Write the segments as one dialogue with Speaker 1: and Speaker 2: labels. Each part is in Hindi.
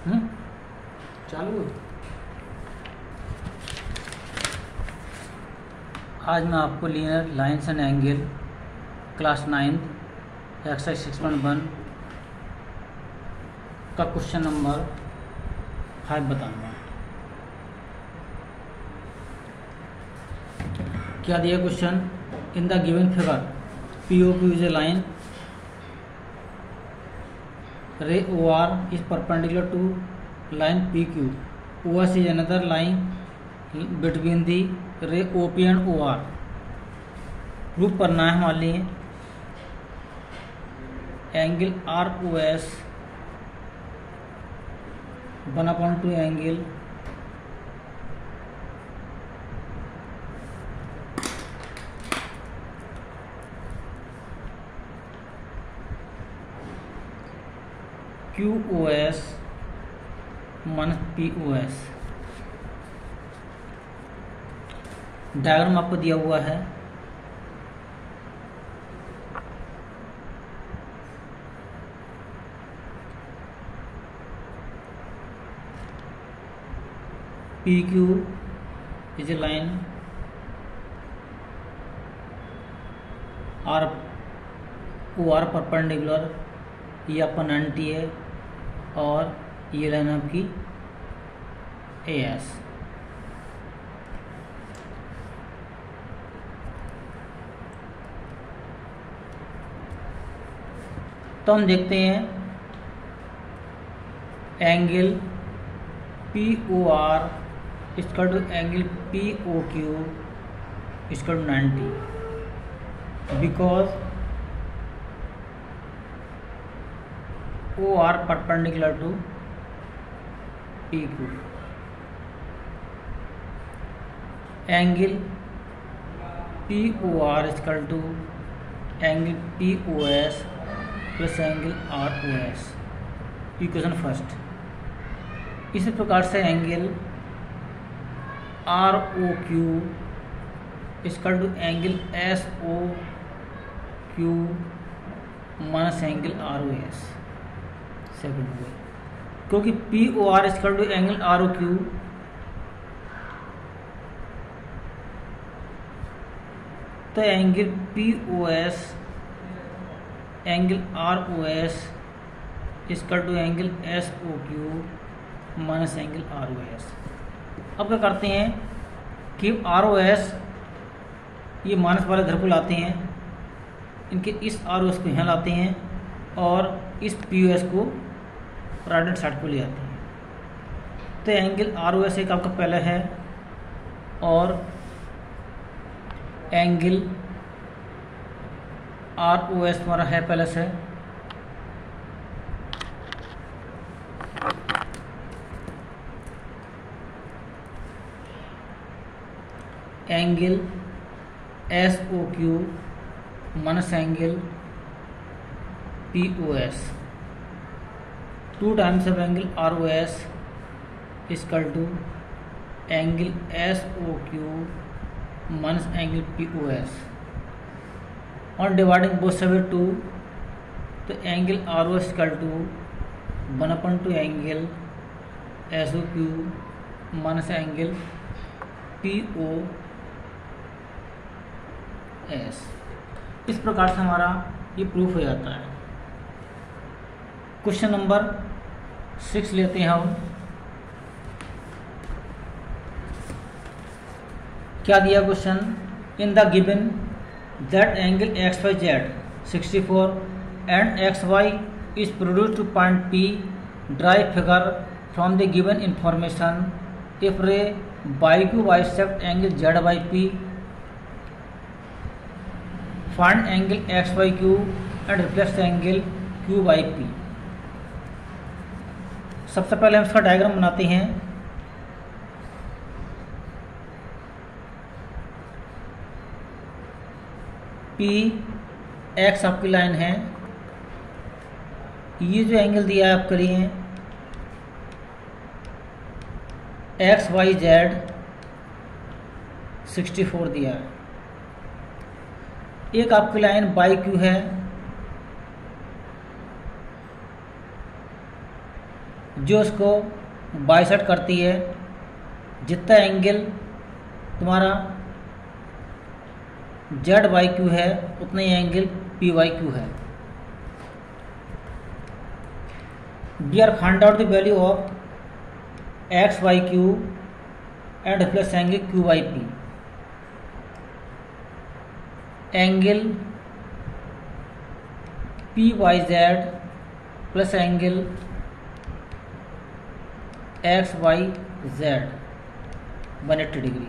Speaker 1: चालू है। आज मैं आपको linear lines and angle class 9 exercise 6.1 का क्वेश्चन नंबर 5 बताऊंगा। क्या दिया question? In the given figure POQ is a line, ray OR is perpendicular to line PQ. OS is another line between the ray OP and OR. Proof करना है हमारे लिए angle ROS 1/2 angle QOS minus POS। Diagram आपको दिया हुआ है। PQ is a line, OR perpendicular, ये आपका 90 है और ये लाइन आपकी AS। तो हम देखते हैं एंगल POR इसका टू एंगल POQ इसका to 90 because OR perpendicular to PQ। Angle POR equal to angle POS plus angle ROS। Equation first. इसी प्रकार से angle ROQ equal to angle SOQ minus angle ROS second हुए, क्योंकि POR equal to angle ROQ तो angle POS angle ROS equal to angle SOQ minus angle ROS। अब क्या करते हैं कि ROS ये माइनस वाले इधर को लाते हैं, इनके इस ROS को यहाँ लाते हैं और इस POS को राइट हैंड साइड को ले आते हैं। तो एंगल ROS एक आपका पहला है और एंगल ROS हमारा है पहले से। Angle SOQ minus angle POS 2 times of angle ROS equal to angle SOQ minus angle POS और डिवाइडिंग बोथ साइड बाय 2 तो angle ROS equal to 1/2 angle SOQ minus angle POS। इस प्रकार से हमारा ये प्रूफ हो जाता है। क्वेश्चन नंबर 6 लेते हैं हम। क्या दिया question? In the given that angle XYZ 64 and XY is produced two point P, drive figure from the given information. If रे BQ bisect angle ZYP, find angle XYQ and reflex angle QYP। सबसे पहले हम इसका डायग्राम बनाते हैं। PX आपकी लाइन है, ये जो एंगल दिया है आपके लिए XYZ 64 दिया है। एक आपकी लाइन BQ है जो उसको बाइसेक्ट करती है। जितना एंगल तुम्हारा जेड वाई क्यू है उतना ही एंगल पी वाई क्यू है। We are find out the value of X Y Q and replace angle Q Y P. Angle P Y Z plus angle X Y Z 180 degree.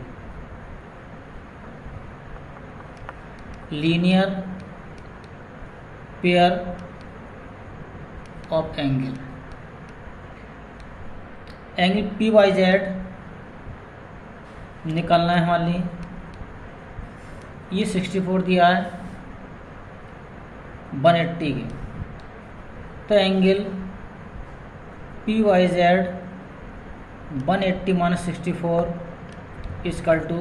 Speaker 1: Linear pair of angle P Y Z निकालना है हमारे लिए। ये 64 दिया है 180 के, तो angle P Y Z 180 minus 64 equal to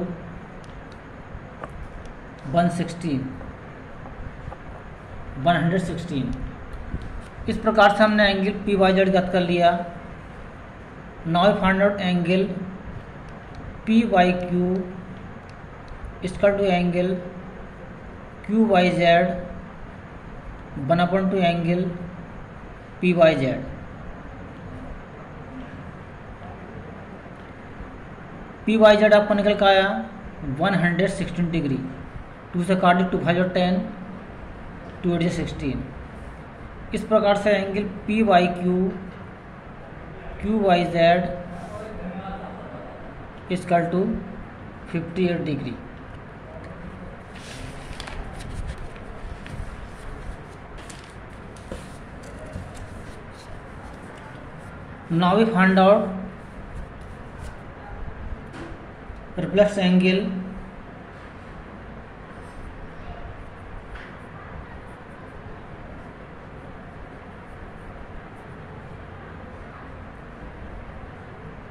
Speaker 1: 116। इस प्रकार से हमने एंगल पी वाई जेड ज्ञात कर लिया। Now find out angle P Y Q equal to angle Q Y Z 1/2 angle P Y Z. P Y Z आपको निकल कर आया 116 डिग्री। 2 से काट 2010 2 8 16। इस प्रकार से angle P Y Q Y Z equal to 58 degree. Now we find out reflex angle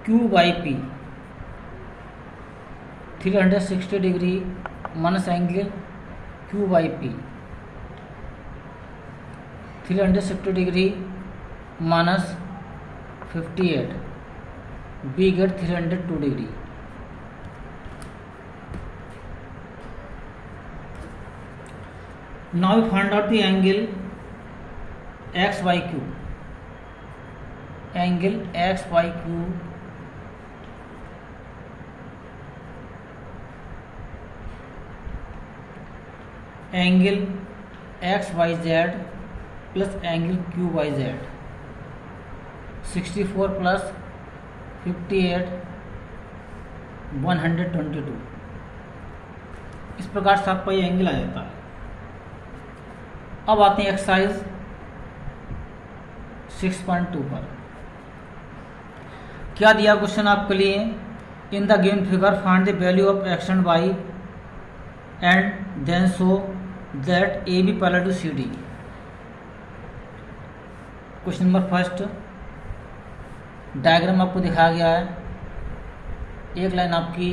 Speaker 1: Q by P 360 degree minus angle Q by P 360 degree minus 58 we get 302 degree. Now we find out the angle X Y Q. Angle X Y Q angle X Y Z plus angle Q Y Z 64 plus 58 122। इस प्रकार से आपका ये एंगल आ जाता है। अब आते हैं एक्सरसाइज 6.2 पर। क्या दिया क्वेश्चन आपके लिए? In the given figure find the value of X and Y and then show that A B parallel to C D. Question number first, diagram आपको दिखाया गया है। एक लाइन आपकी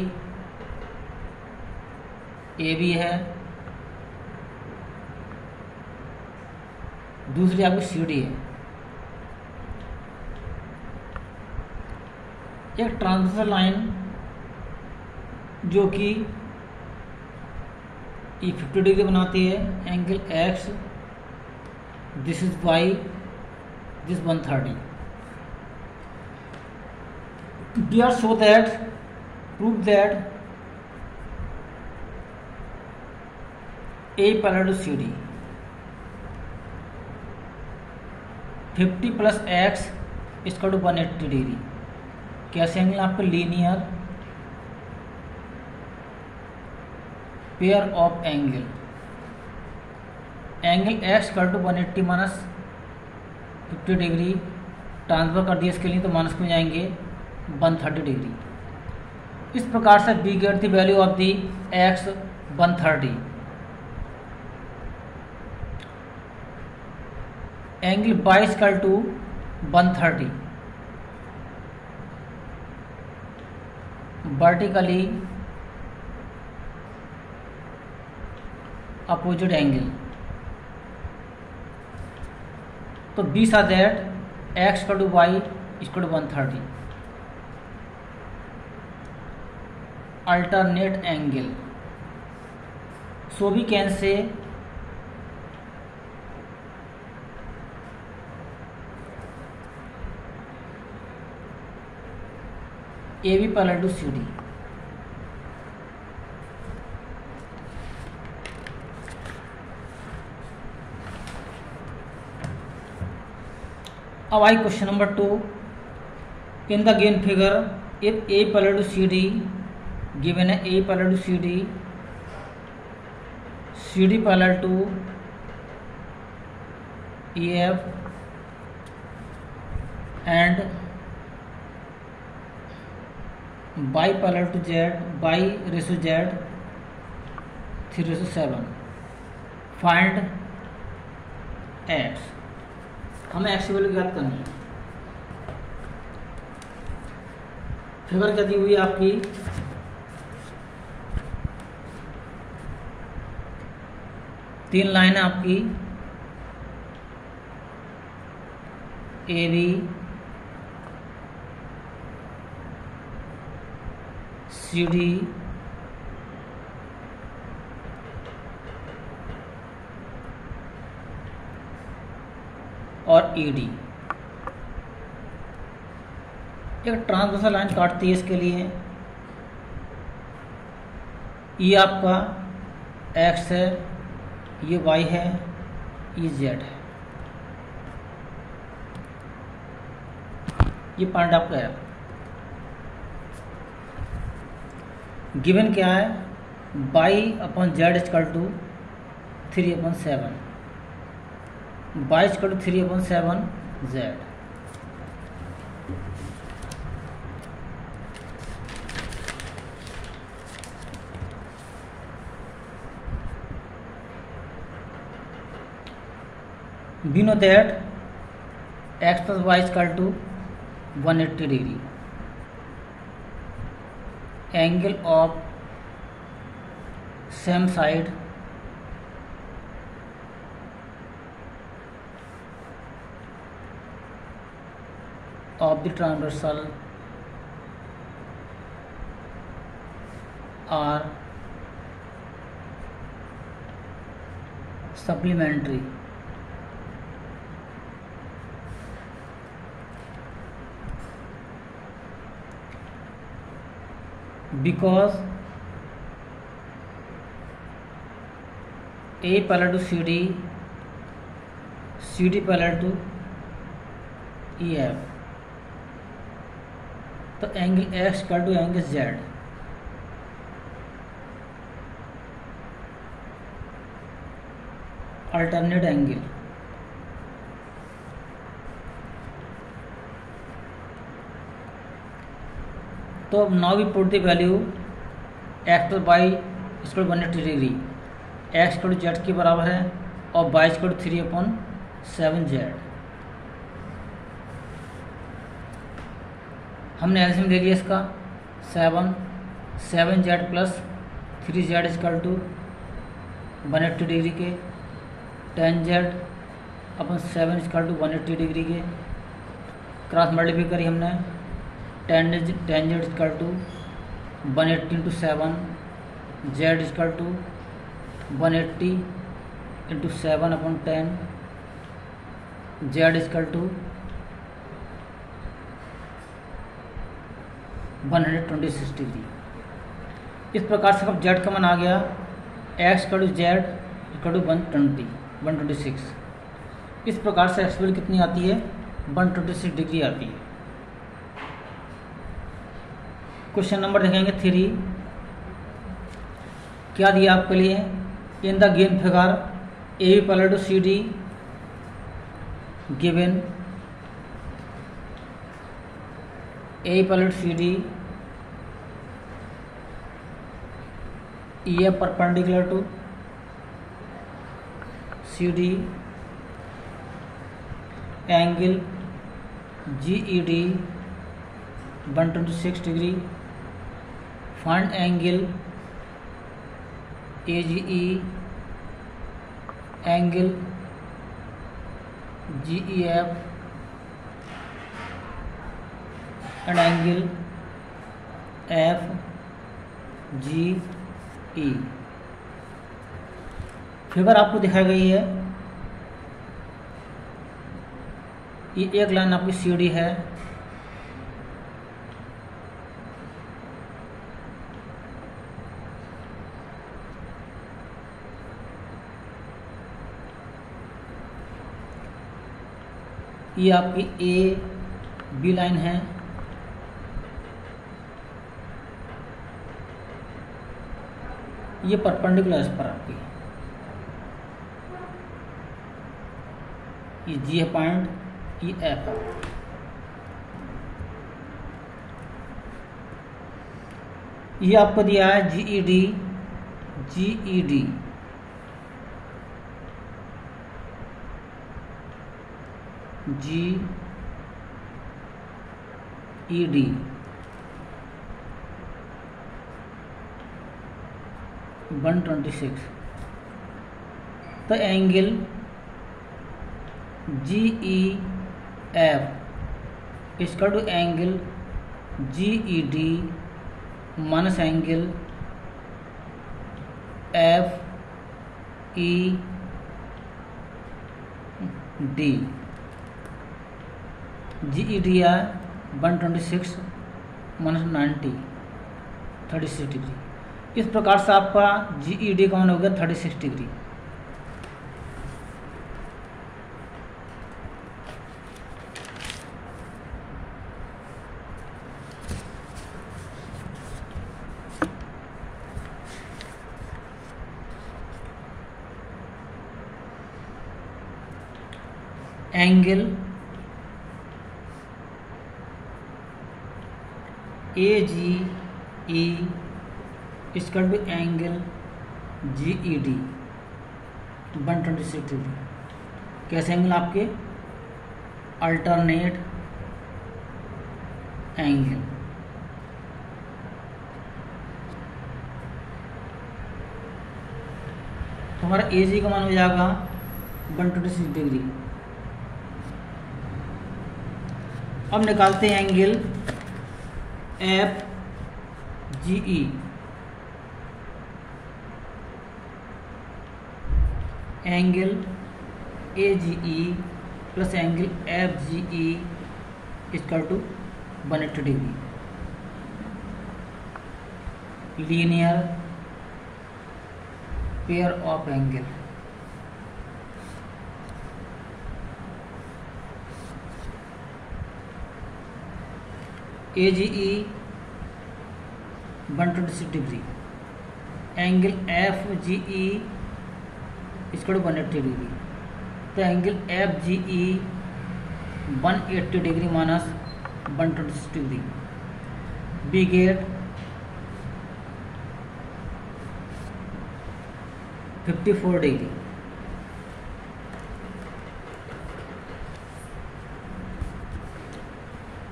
Speaker 1: ए बी है, दूसरी आपकी सी डी है। एक ट्रांसवर्सल लाइन जो कि ये 50 डिग्री बनाती है। Angle X, this is Y, this 130। Here show that, prove that A parallel to CD। 50 plus x इसका टू 180 डिग्री। कैसे एंगल? आपका linear pair of angle. Angle x का टू 180 माइनस 50 डिग्री ट्रांसफर कर दिया इसके लिए, तो माइनस में जाएंगे 130 डिग्री। इस प्रकार से we get the value of the X 130। Angle 22 equal to 130 vertically opposite angle. तो we saw that X equal to Y equal to 130. Alternate angle. So we can say AB parallel to CD. अब आई question number 2. In the given figure if A parallel to CD, given है A parallel to CD, CD parallel to EF and by parallel to Z, by ratio Z 3:7. Find x. हमें x की वैल्यू ज्ञात करनी है. फिगर क्या दी हुई है आपकी, तीन लाइन है आपकी ए बी सी डी और ई डी. एक ट्रांसवर्सल लाइन काटती है इसके लिए. ये आपका x है, ये y है, ये z है. ये पॉइंट आपका है. गिवन क्या है, y/z = 3/7, y = 3/7 z. We know that x plus y = 180 degree. Angle of same side of the transversal are supplementary. Because A parallel to CD, CD parallel to EF, तो angle x = angle z. Alternate angle. तो now we put the value x + y = 180 degree. x = z के बराबर है और y = 3/7 z. हमने एलसीएम ले लिया इसका 7z + 3z = 180 डिग्री के. 10z/7 = 180 डिग्री के. क्रॉस मल्टीप्लाई करी हमने. 10z = 180 × 7, z = 180 × 7/10, z = 126 degree. इस प्रकार से अब z का मान आ गया x = z = 126. इस प्रकार से x वैल्यू कितनी आती है, 126 डिग्री आती है. क्वेश्चन नंबर देखेंगे 3. क्या दिया आपके लिए, in the given figure A B parallel to C D, given A parallel to C D, E F perpendicular to C D, angle G E D 126 degree. Find angle AGE, angle GEF and angle FGE। Figure आपको दिखाई गई है, ये एक लाइन आपकी CD है, ये आपकी AB लाइन है, ये परपेंडिकुलर इस पर आपकी, ये G है पॉइंट, ये F है। ये आपको दिया है GED, GED GED 126। तो एंगल GEF इसका to angle GED minus angle FED। GED है 126 माइनस 90 36 डिग्री। इस प्रकार से आपका GED का मान हो गया 36 degree. Angle AGE is equal to angle GED 126 degree. कैसे एंगल आपके अल्टरनेट एंगल। तो हमारा AG का मान हो जाएगा 126 डिग्री। अब निकालते हैं angle FGE। Angle AGE plus angle FGE equal to 180 degree. Linear pair of angle. AGE 126 degree, angle FGE इसका 180 डिग्री। तो angle FGE 180 degree minus 126 degree we get 54 degree.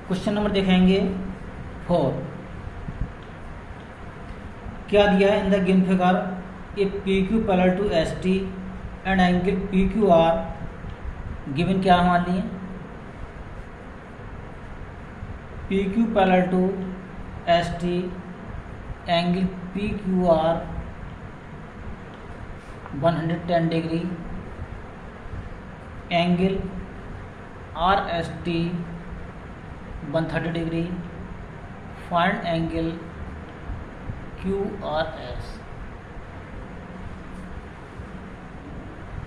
Speaker 1: Question number देखेंगे 4। क्या दिया है in the given figure A PQ parallel to ST and angle PQR given. क्या मान लिए PQ parallel to ST angle PQR 110 degree, angle RST 130 degree. Find angle QRS।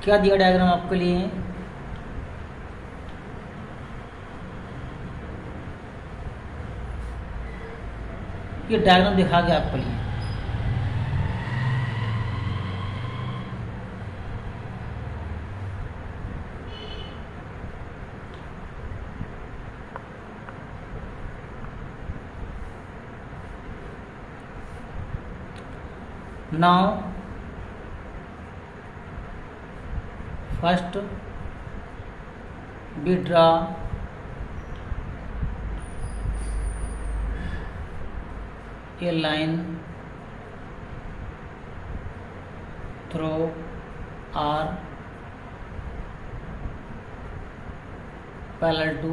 Speaker 1: क्या दिया डायग्राम आपके लिए, ये डायग्राम दिखा गया आपके लिए। Now first we draw a line through R parallel to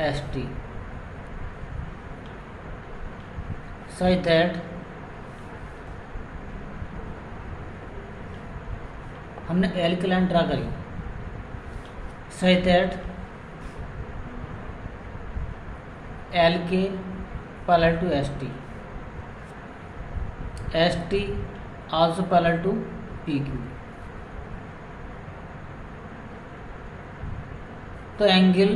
Speaker 1: ST such that हमने एल की लाइन ड्रा करी, such that एल के parallel to S T also parallel to P Q. तो angle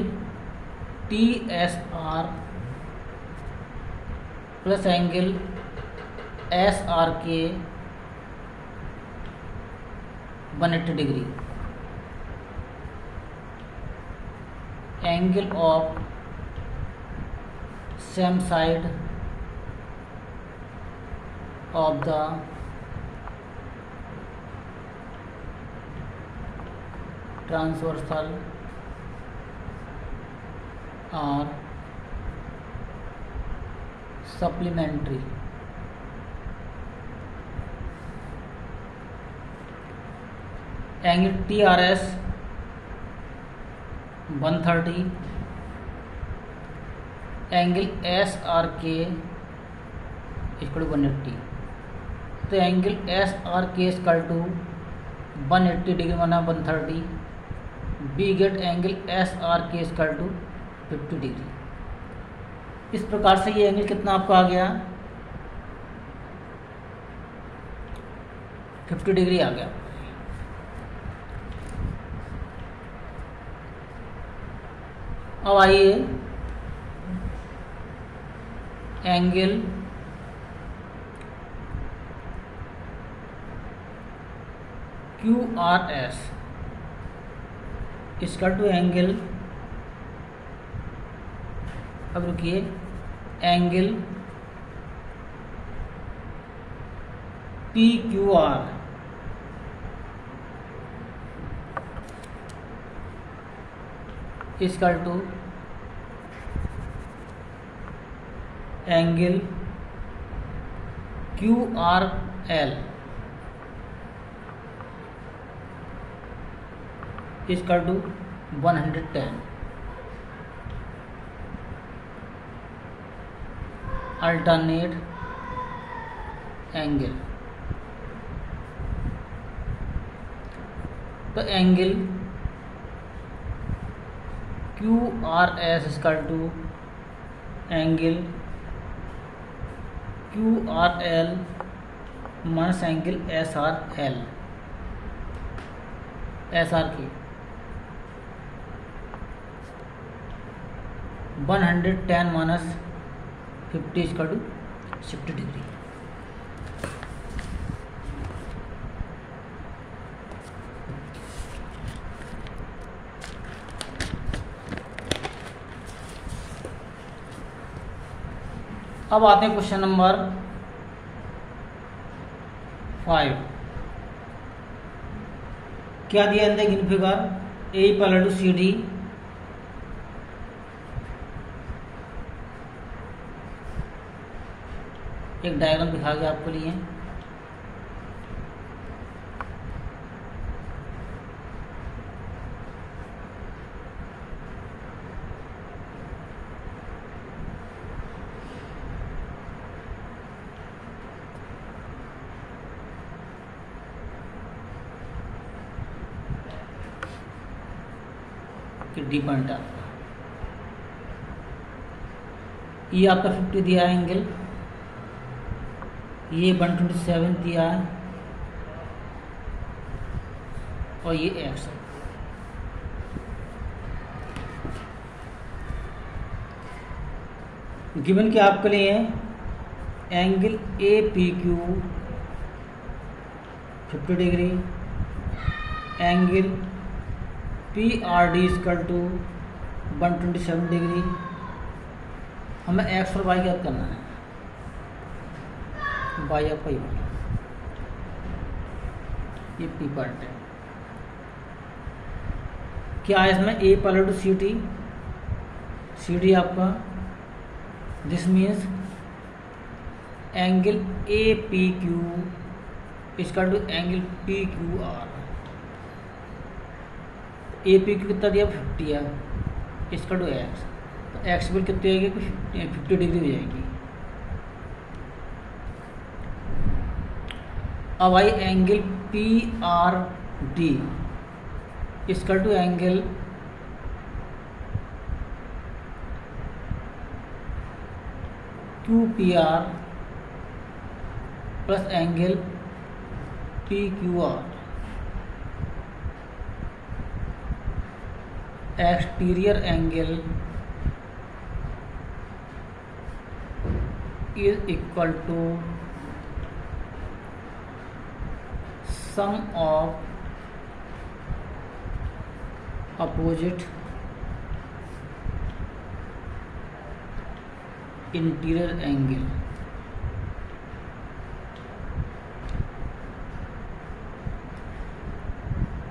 Speaker 1: T S R plus angle S R के 180 degree, angle of same side of the transversal or supplementary angle TRS 130, एंगल SRK इक्वल टू 180। तो angle SRK equal to 180 degree माना 130, we get angle SRK equal to 50 degree. इस प्रकार से ये एंगल कितना आपका आ गया, 50 डिग्री आ गया। अब आइए एंगल QRS इसका टू एंगल, अब रुकिए, एंगल PQR इसका टू एंगल QRL इसका टू 110। अल्टरनेट एंगल, तो एंगल QRS इसका to angle QRL minus angle SRL, SRK 110 minus 50 equal to 60 degree. अब आते हैं क्वेश्चन नंबर 5। क्या दिया है given figure, A parallel to C D, एक डायग्राम दिखा गया आपके लिए। डी पॉइंट आपका, ये आपका 50 दिया है एंगल, ये 127 दिया है और ये एक्स है। गिवन के आपके लिए angle APQ 50 degree, angle PRD equal to 127 degree. हमें एक्स और वाई ज्ञात करना है, वाई आपका ये पी पार्ट है। क्या है इसमें, A parallel to C D आपका, this means angle APQ equal to angle PQR। APQ कितना दिया 50 है, इसका टू एक्स, तो एक्स बिल कितनी आएगी 50 डिग्री हो जाएगी। अब आई angle P R D equal to angle Q P R plus angle P Q R. Exterior angle is equal to sum of opposite interior angle।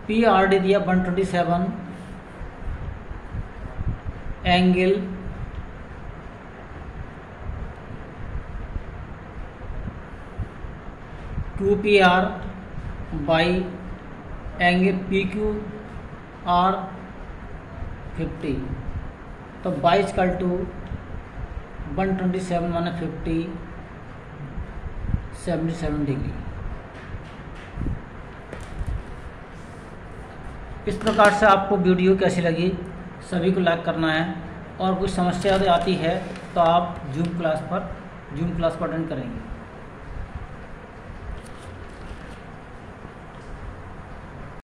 Speaker 1: P R D दिया 127, angle Q P are by angle P Q R 50, तो 22 127 माने 50 77 डिग्री। इस प्रकार से आपको वीडियो कैसी लगी सभी को लाइक करना है, और कुछ समस्या आती है तो आप जूम क्लास पर अटेंड करेंगे।